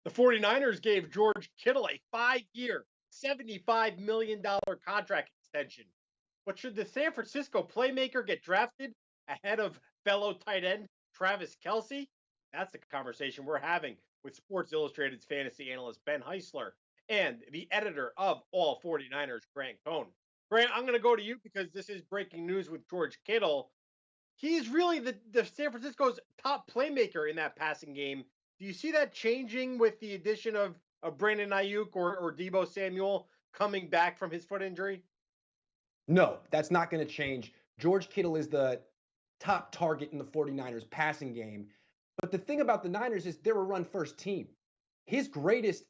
The 49ers gave George Kittle a 5-year, $75 million contract extension. But should the San Francisco playmaker get drafted ahead of fellow tight end Travis Kelce? That's the conversation we're having with Sports Illustrated's fantasy analyst Ben Heisler and the editor of All 49ers, Grant Cohn. Grant, I'm going to go to you because this is breaking news with George Kittle. He's really the San Francisco's top playmaker in that passing game. Do you see that changing with the addition of Brandon Ayuk or Debo Samuel coming back from his foot injury? No, that's not going to change. George Kittle is the top target in the 49ers passing game. But the thing about the Niners is they're a run first team. His greatest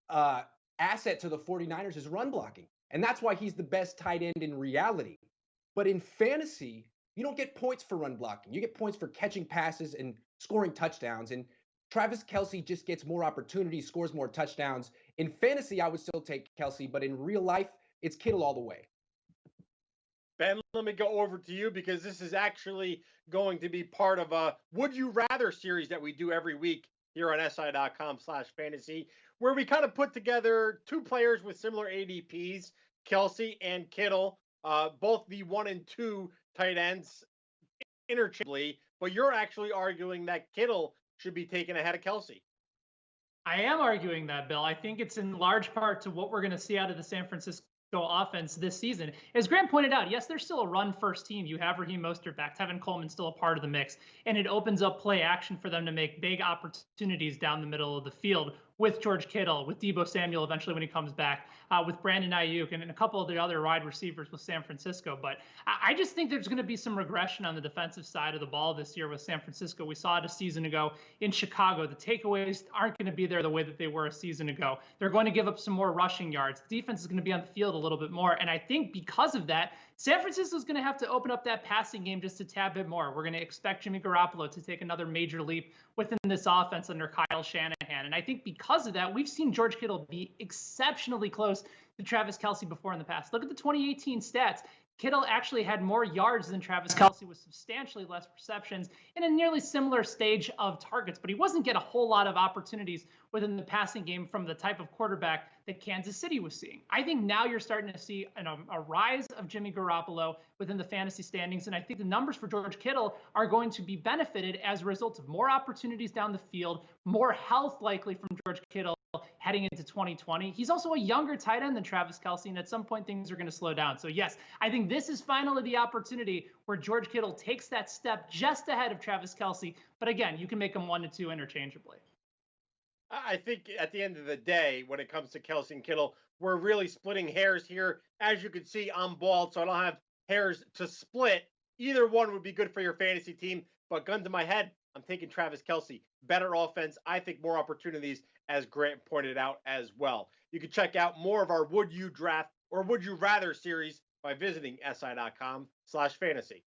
asset to the 49ers is run blocking. And that's why he's the best tight end in reality. But in fantasy, you don't get points for run blocking. You get points for catching passes and scoring touchdowns. And Travis Kelce just gets more opportunities, scores more touchdowns. In fantasy, I would still take Kelce, but in real life, it's Kittle all the way. Ben, let me go over to you because this is actually going to be part of a Would You Rather series that we do every week here on SI.com/fantasy, where we kind of put together two players with similar ADPs, Kelce and Kittle, both the 1 and 2 tight ends interchangeably, but you're actually arguing that Kittle should be taken ahead of Kelce. I am arguing that, Bill. I think it's in large part to what we're going to see out of the San Francisco offense this season. As Grant pointed out, yes, they're still a run-first team. You have Raheem Mostert back, Tevin Coleman still a part of the mix, and it opens up play action for them to make big opportunities down the middle of the field with George Kittle, with Debo Samuel eventually when he comes back, with Brandon Ayuk, and a couple of the other wide receivers with San Francisco. But I just think there's going to be some regression on the defensive side of the ball this year with San Francisco. We saw it a season ago in Chicago. The takeaways aren't going to be there the way that they were a season ago. They're going to give up some more rushing yards. The defense is going to be on the field a little bit more. And I think because of that, San Francisco is going to have to open up that passing game just a tad bit more. We're going to expect Jimmy Garoppolo to take another major leap within this offense under Kyle Shanahan. And I think because of that, we've seen George Kittle be exceptionally close to Travis Kelce before in the past. Look at the 2018 stats. Kittle actually had more yards than Travis Kelce with substantially less receptions in a nearly similar stage of targets, but he wasn't getting a whole lot of opportunities within the passing game from the type of quarterback that Kansas City was seeing. I think now you're starting to see a rise of Jimmy Garoppolo within the fantasy standings, and I think the numbers for George Kittle are going to be benefited as a result of more opportunities down the field, more health likely from George Kittle heading into 2020. He's also a younger tight end than Travis Kelce, and at some point things are going to slow down. So yes, I think this is finally the opportunity where George Kittle takes that step just ahead of Travis Kelce. But again, you can make them 1 and 2 interchangeably. I think at the end of the day, when it comes to Kelce and Kittle, we're really splitting hairs here. As you can see, I'm bald, so I don't have hairs to split. Either one would be good for your fantasy team, but gun to my head, I'm taking Travis Kelce. Better offense. I think more opportunities, as Grant pointed out as well. You can check out more of our Would You Draft or Would You Rather series by visiting SI.com/fantasy.